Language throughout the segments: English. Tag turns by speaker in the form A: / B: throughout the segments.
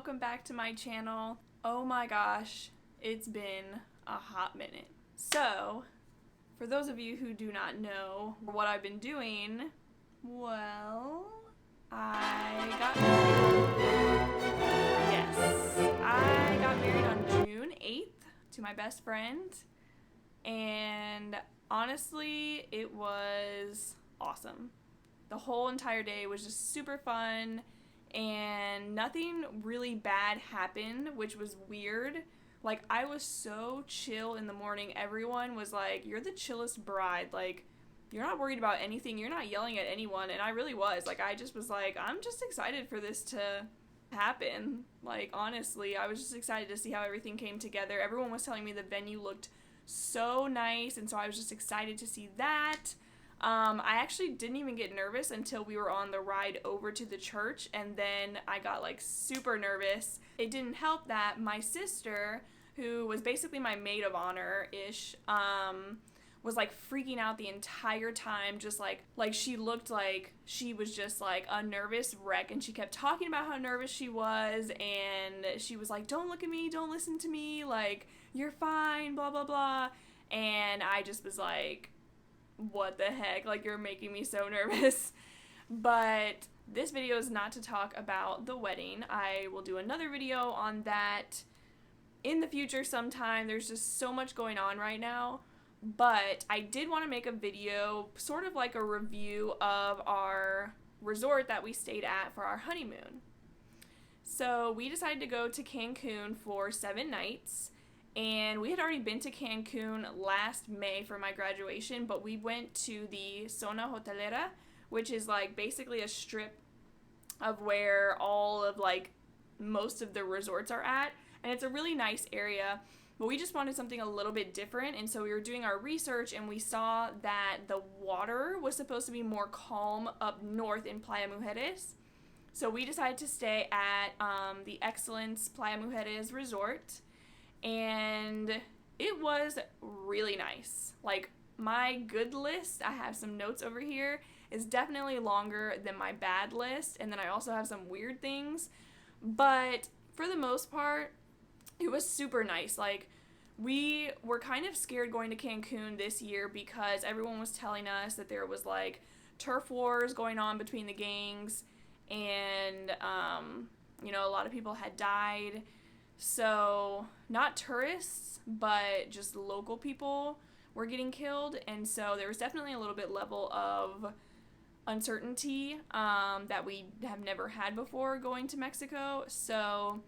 A: welcome back to my channel. Oh my gosh, it's been a hot minute. So, for those of you who do not know what I've been doing, well, I got married. Yes, I got married on June 8th to my best friend, and honestly, it was awesome. The whole entire day was just super fun, and nothing really bad happened, which was weird. Like, I was so chill in the morning. Everyone was like, you're the chillest bride. Like, you're not worried about anything. You're not yelling at anyone. And I really was. Like, I just was like, I'm just excited for this to happen. Like, honestly, I was just excited to see how everything came together. Everyone was telling me the venue looked so nice, and so I was just excited to see that. I actually didn't even get nervous until we were on the ride over to the church, and then I got like super nervous. It didn't help that my sister, who was basically my maid of honor-ish, was like freaking out the entire time, just like she looked like she was just like a nervous wreck, and she kept talking about how nervous she was, and she was like, don't look at me, don't listen to me, like, you're fine, blah blah blah. And I just was like, what the heck, like, you're making me so nervous. But this video is not to talk about the wedding. I will do another video on that in the future sometime. There's just so much going on right now. But I did want to make a video, sort of like a review of our resort that we stayed at for our honeymoon. So we decided to go to Cancun for 7 nights. And we had already been to Cancun last May for my graduation, but we went to the Zona Hotelera, which is like basically a strip of where all of like most of the resorts are at. And it's a really nice area, but we just wanted something a little bit different. And so we were doing our research, and we saw that the water was supposed to be more calm up north in Playa Mujeres. So we decided to stay at the Excellence Playa Mujeres Resort. And it was really nice. Like, my good list, I have some notes over here, is definitely longer than my bad list, and then I also have some weird things, but for the most part, it was super nice. Like, we were kind of scared going to Cancun this year because everyone was telling us that there was like turf wars going on between the gangs, and a lot of people had died. So, not tourists, but just local people were getting killed, and so there was definitely a little bit level of uncertainty that we have never had before going to Mexico. So,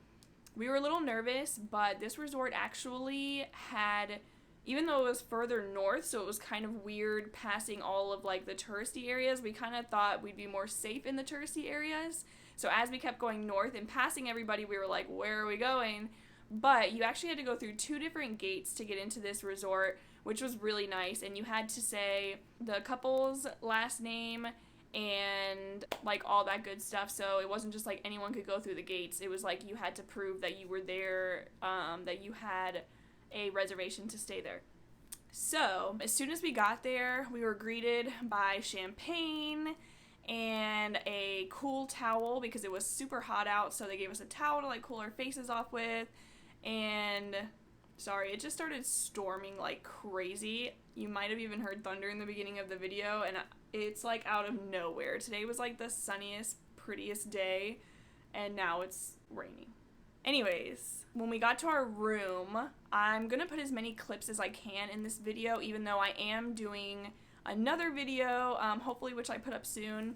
A: we were a little nervous, but this resort actually had, even though it was further north, so it was kind of weird passing all of like the touristy areas, we kind of thought we'd be more safe in the touristy areas. So as we kept going north and passing everybody, we were like, where are we going? But you actually had to go through 2 different gates to get into this resort, which was really nice. And you had to say the couple's last name and like all that good stuff. So it wasn't just like anyone could go through the gates. It was like you had to prove that you were there, that you had a reservation to stay there. So as soon as we got there, we were greeted by champagne and a cool towel because it was super hot out, so they gave us a towel to like cool our faces off with. And sorry, it just started storming like crazy. You might have even heard thunder in the beginning of the video, and it's like out of nowhere. Today was like the sunniest, prettiest day, and now it's raining. Anyways, when we got to our room, I'm gonna put as many clips as I can in this video, even though I am doing another video, hopefully, which I put up soon,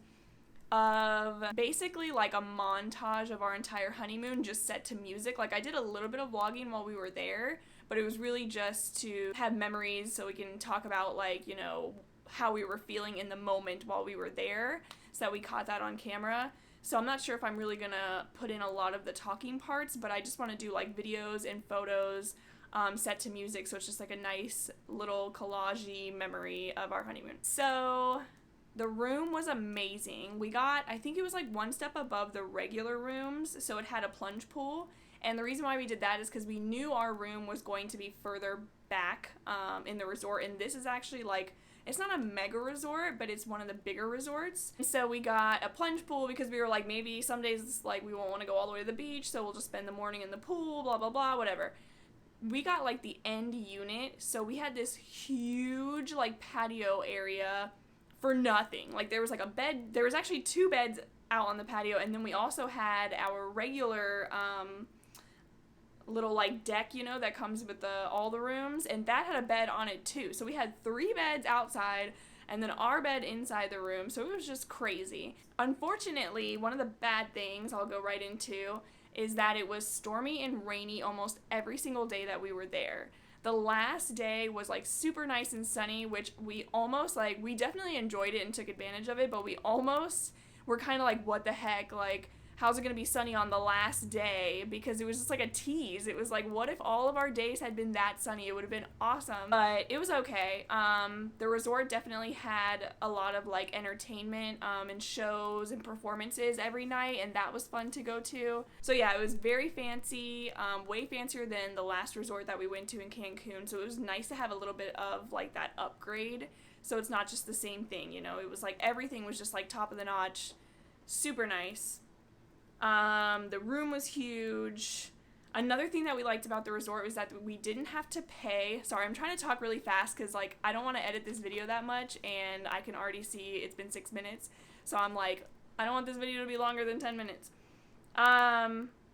A: of basically like a montage of our entire honeymoon just set to music. Like, I did a little bit of vlogging while we were there, but it was really just to have memories so we can talk about like, how we were feeling in the moment while we were there, so that we caught that on camera. So I'm not sure if I'm really gonna put in a lot of the talking parts, but I just want to do like videos and photos set to music, so it's just like a nice little collage-y memory of our honeymoon. So the room was amazing. We got, I think it was like 1 step above the regular rooms, so it had a plunge pool, and the reason why we did that is because we knew our room was going to be further back in the resort, and this is actually like It's not a mega resort, but it's one of the bigger resorts. And so we got a plunge pool because we were like, maybe some days like we won't want to go all the way to the beach, so we'll just spend the morning in the pool, blah, blah, blah, whatever. We got like the end unit, so we had this huge like patio area for nothing. Like there was like a bed, there was actually 2 beds out on the patio, and then we also had our regular little like deck, you know, that comes with all the rooms, and that had a bed on it too. So we had 3 beds outside and then our bed inside the room, so it was just crazy. Unfortunately, one of the bad things I'll go right into is that it was stormy and rainy almost every single day that we were there. The last day was like super nice and sunny, which we almost like, we definitely enjoyed it and took advantage of it, but we almost were kind of like, what the heck, like how's it going to be sunny on the last day? Because it was just like a tease. It was like, what if all of our days had been that sunny? It would have been awesome. But it was okay. The resort definitely had a lot of like entertainment and shows and performances every night, and that was fun to go to. So yeah, it was very fancy, way fancier than the last resort that we went to in Cancun. So it was nice to have a little bit of like that upgrade. So it's not just the same thing, you know. It was like everything was just like top of the notch, super nice. The room was huge. Another thing that we liked about the resort was that we didn't have to pay. Sorry, I'm trying to talk really fast because like I don't want to edit this video that much, and I can already see it's been 6 minutes. So I'm like, I don't want this video to be longer than 10 minutes.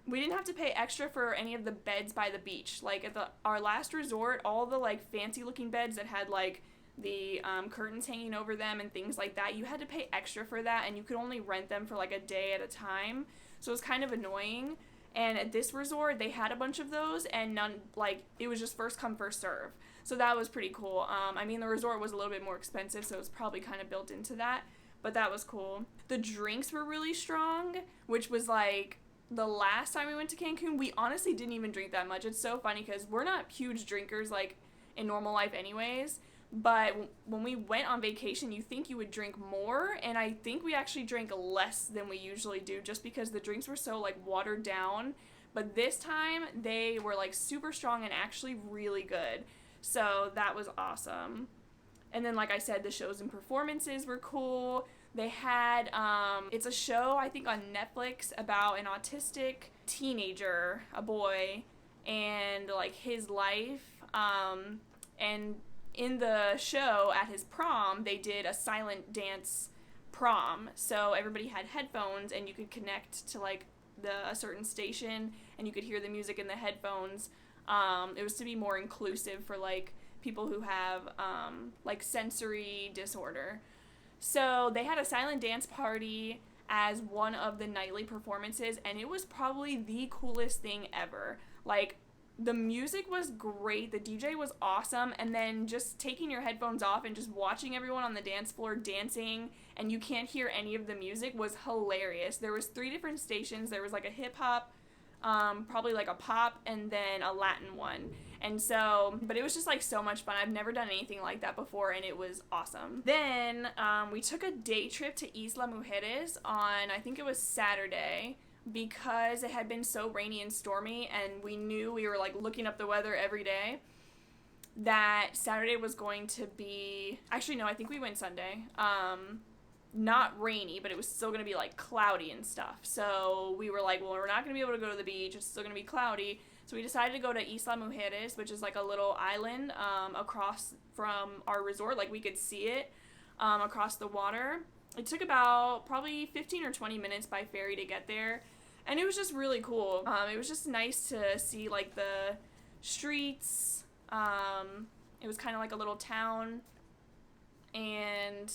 A: We didn't have to pay extra for any of the beds by the beach. Like at our last resort, all the like fancy looking beds that had like the curtains hanging over them and things like that, you had to pay extra for that, and you could only rent them for like a day at a time. So it was kind of annoying. And at this resort, they had a bunch of those, and none, like, it was just first come, first serve. So that was pretty cool. I mean, the resort was a little bit more expensive, so it was probably kind of built into that, but that was cool. The drinks were really strong, which was like, the last time we went to Cancun, we honestly didn't even drink that much. It's so funny because we're not huge drinkers, like, in normal life anyways. But when we went on vacation, you think you would drink more, and I think we actually drank less than we usually do just because the drinks were so, like, watered down. But this time, they were, like, super strong and actually really good. So that was awesome. And then, like I said, the shows and performances were cool. They had, it's a show, I think, on Netflix about an autistic teenager, a boy, and, like, his life, and in the show, at his prom, they did a silent dance prom. So everybody had headphones, and you could connect to, like, a certain station, and you could hear the music in the headphones. It was to be more inclusive for, like, people who have, like, sensory disorder. So they had a silent dance party as one of the nightly performances, and it was probably the coolest thing ever. Like, the music was great, the DJ was awesome, and then just taking your headphones off and just watching everyone on the dance floor dancing, and you can't hear any of the music, was hilarious. There was 3 different stations. There was like a hip-hop, probably like a pop, and then a Latin one. And so, but it was just like so much fun. I've never done anything like that before, and it was awesome. Then we took a day trip to Isla Mujeres on, I think it was Saturday, because it had been so rainy and stormy, and we knew, we were like looking up the weather every day, that Saturday was going to be, actually no, I think we went Sunday, not rainy, but it was still going to be like cloudy and stuff. So we were like, well, we're not going to be able to go to the beach, it's still going to be cloudy. So we decided to go to Isla Mujeres, which is like a little island across from our resort. Like we could see it across the water. It took about probably 15 or 20 minutes by ferry to get there, and it was just really cool. It was just nice to see like the streets. It was kind of like a little town, and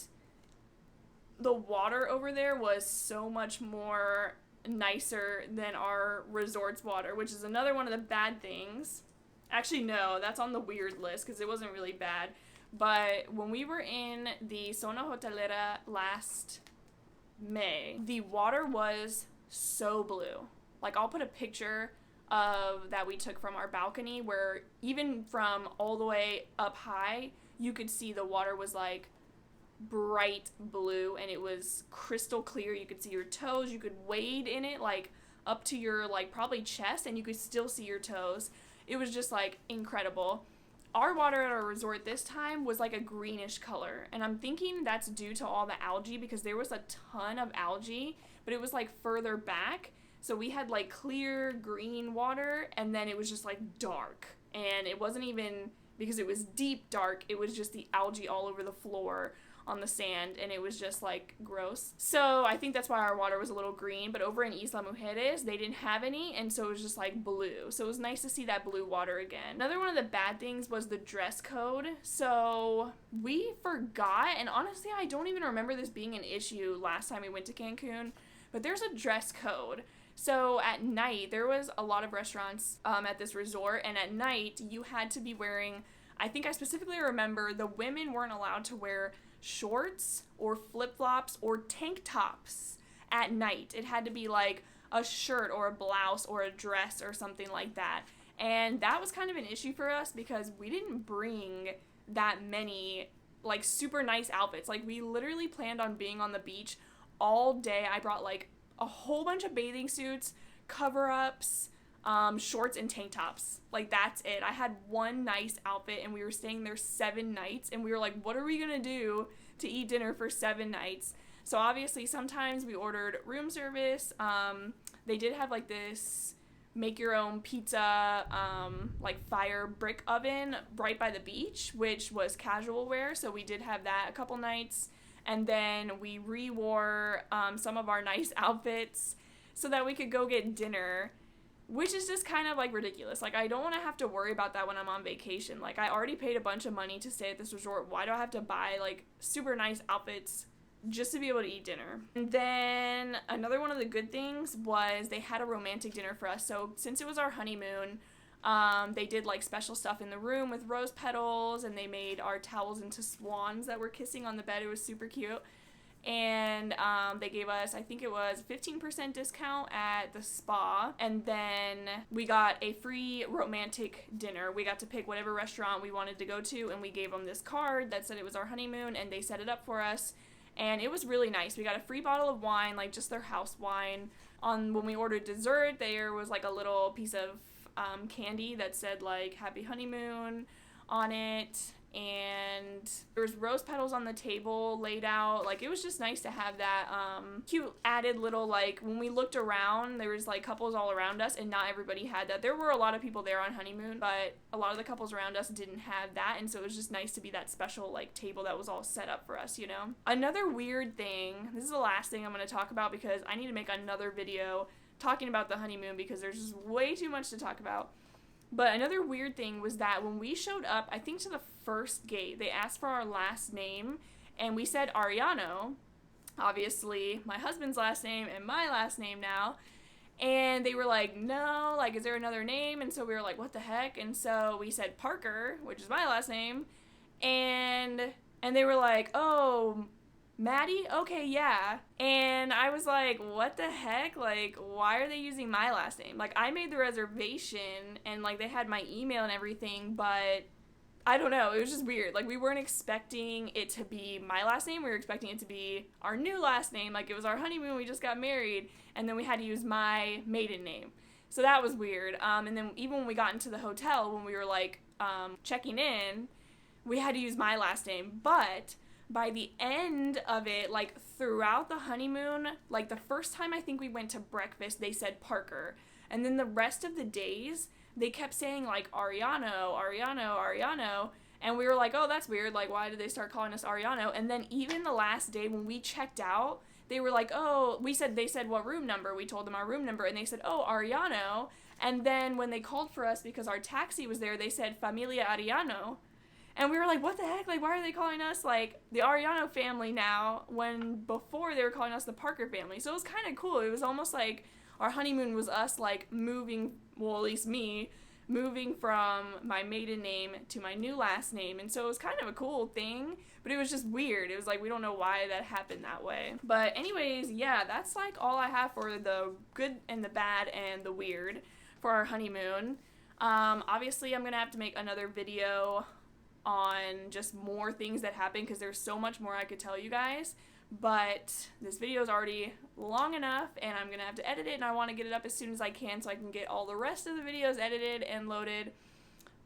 A: the water over there was so much more nicer than our resort's water, which is another one of the bad things. Actually, no, that's on the weird list because it wasn't really bad. But when we were in the Zona Hotelera last May, the water was so blue. Like, I'll put a picture of that we took from our balcony, where even from all the way up high, you could see the water was like bright blue, and it was crystal clear. You could see your toes. You could wade in it like up to your like probably chest, and you could still see your toes. It was just like incredible. our water at our resort this time was like a greenish color, and I'm thinking that's due to all the algae, because there was a ton of algae, but it was like further back. So we had like clear green water, and then it was just like dark, and it wasn't even because it was deep dark, it was just the algae all over the floor on the sand, and it was just like gross. So I think that's why our water was a little green, but over in Isla Mujeres they didn't have any, and so it was just like blue. So it was nice to see that blue water again. Another one of the bad things was the dress code. So we forgot, and honestly I don't even remember this being an issue last time we went to Cancun, but there's a dress code. So at night, there was a lot of restaurants at this resort, and at night you had to be wearing, I think I specifically remember the women weren't allowed to wear shorts or flip-flops or tank tops at night. It had to be like a shirt or a blouse or a dress or something like that. And that was kind of an issue for us because we didn't bring that many like super nice outfits. Like we literally planned on being on the beach all day. I brought like a whole bunch of bathing suits, cover-ups, shorts, and tank tops. Like that's it. I had one nice outfit, and we were staying there 7 nights, and we were like, what are we gonna do to eat dinner for 7 nights? So obviously sometimes we ordered room service. They did have like this make your own pizza like fire brick oven right by the beach, which was casual wear, so we did have that a couple nights. And then we re-wore some of our nice outfits so that we could go get dinner, which is just kind of like ridiculous. Like I don't want to have to worry about that when I'm on vacation. Like I already paid a bunch of money to stay at this resort. Why do I have to buy like super nice outfits just to be able to eat dinner? And then another one of the good things was they had a romantic dinner for us. So since it was our honeymoon, they did like special stuff in the room with rose petals, and they made our towels into swans that were kissing on the bed. It was super cute. And they gave us, I think it was 15% discount at the spa, and then we got a free romantic dinner. We got to pick whatever restaurant we wanted to go to, and we gave them this card that said it was our honeymoon, and they set it up for us, and it was really nice. We got a free bottle of wine, like just their house wine. When we ordered dessert, there was like a little piece of candy that said like happy honeymoon on it, and there was rose petals on the table laid out. Like it was just nice to have that cute added little, like when we looked around there was like couples all around us, and not everybody had that. There were a lot of people there on honeymoon, but a lot of the couples around us didn't have that, and so it was just nice to be that special like table that was all set up for us, you know. Another weird thing, this is the last thing I'm going to talk about because I need to make another video talking about the honeymoon because there's just way too much to talk about. But another weird thing was that when we showed up, I think to the first gate, they asked for our last name, and we said Ariano, obviously my husband's last name and my last name now, and they were like, no, like is there another name? And so we were like, what the heck? And so we said Parker, which is my last name, and they were like, oh, Madi? Okay, yeah. And I was like, what the heck? Like, why are they using my last name? Like, I made the reservation, and, like, they had my email and everything, but I don't know. It was just weird. Like, we weren't expecting it to be my last name. We were expecting it to be our new last name. Like, it was our honeymoon. We just got married, and then we had to use my maiden name. So that was weird. And then even when we got into the hotel, when we were, like, checking in, we had to use my last name, but by the end of it, like throughout the honeymoon, like the first time I think we went to breakfast, they said Parker. And then the rest of the days, they kept saying like Ariano, Ariano, Ariano. And we were like, oh, that's weird. Like, why did they start calling us Ariano? And then even the last day when we checked out, they were like, oh, they said what room number? We told them our room number, and they said, oh, Ariano. And then when they called for us because our taxi was there, they said Familia Ariano. And we were like, what the heck? Like, why are they calling us, like, the Ariano family now when before they were calling us the Parker family? So it was kind of cool. It was almost like our honeymoon was us, like, moving, well, at least me, moving from my maiden name to my new last name. And so it was kind of a cool thing, but it was just weird. It was like, we don't know why that happened that way. But anyways, yeah, that's, like, all I have for the good and the bad and the weird for our honeymoon. Obviously, I'm going to have to make another video on just more things that happened because there's so much more I could tell you guys, but this video is already long enough and I'm gonna have to edit it, and I want to get it up as soon as I can so I can get all the rest of the videos edited and loaded.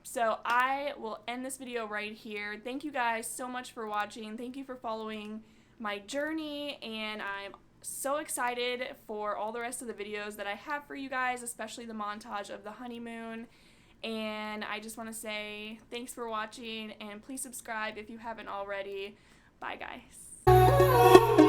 A: So I will end this video right here. Thank you guys so much for watching. Thank you for following my journey, and I'm so excited for all the rest of the videos that I have for you guys, especially the montage of the honeymoon. And I just want to say thanks for watching, and please subscribe if you haven't already. Bye, guys.